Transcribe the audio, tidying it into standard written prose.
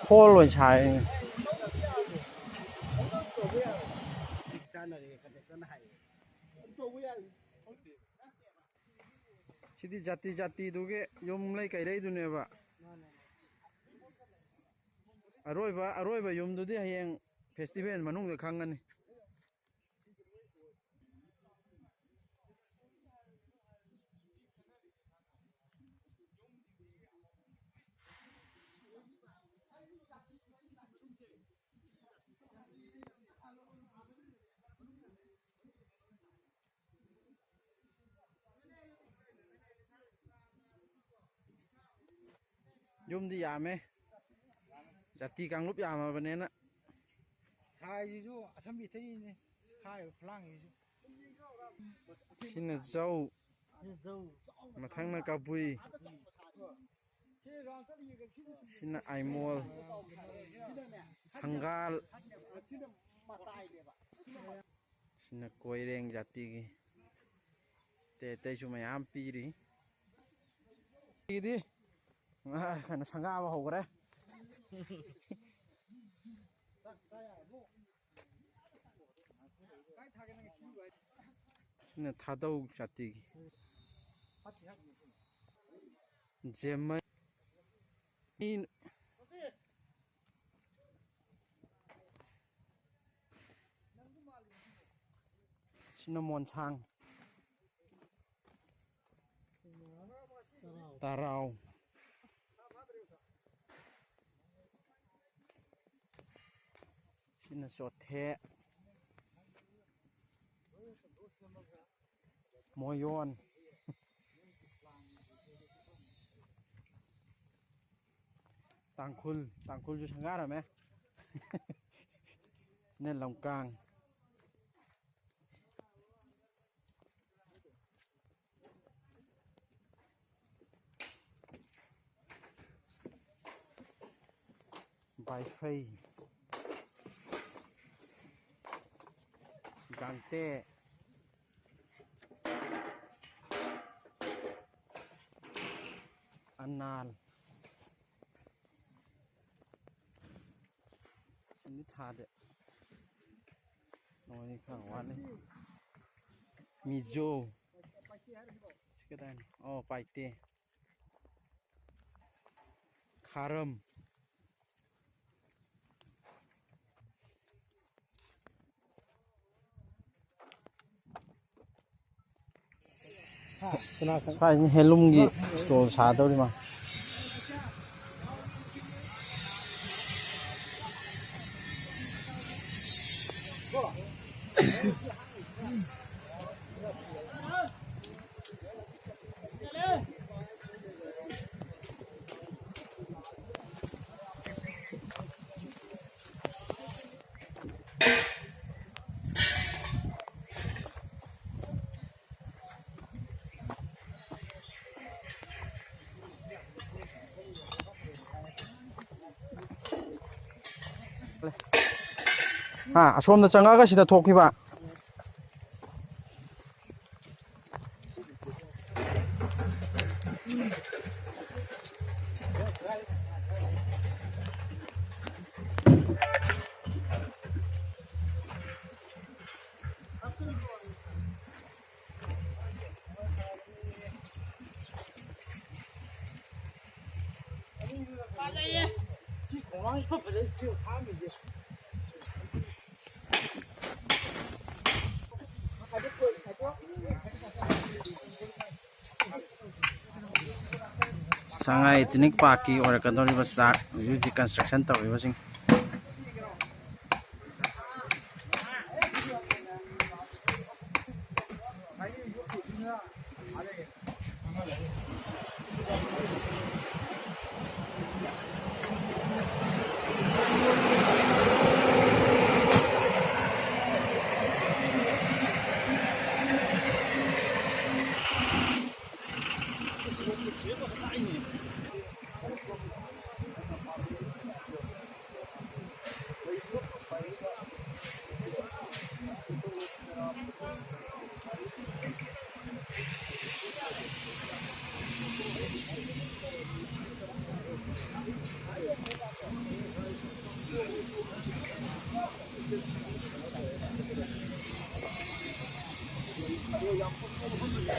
โค่ลอยชายสิที่จัตติดูเกยมเลยไก่ได้ดูเนี่ยบะอร่อยบะยมดูที่เฮียงเฟสติวัลมันนุ่งจะคังกันนี่ยมที่ยามไหมจัตติกลางรูปยามมาวันนี้นะชายยูอาชัมบิที่นี่ค่ายพลังยูชินเจ้ามาทั้งนักกบุยชินไอมอลทังกาลชินกวยเรงจัตติแต่ชุมยามปีดิขันสังกาว่าหกเลยนี่ท่าดูจัตติเจมันนี่ชินามอนช่างตาเราชินสดเทมอยอนต่างคุณอยู่ทางงานหรือไหมเน้นลำกลางใบไฟกางเต้อันนานอันนี้ทาเด็ดน้อยข้างวันนี้มีโจก็ได้อ๋อไปเตะคารัมใช่เฮลุงกีสโตชาตัวนี้มาชมจังก็สิจะทกที่บ้าsangai tinik paki orang kantor di besar uji construction tahu ya sing 양쪽 보고 흔들려.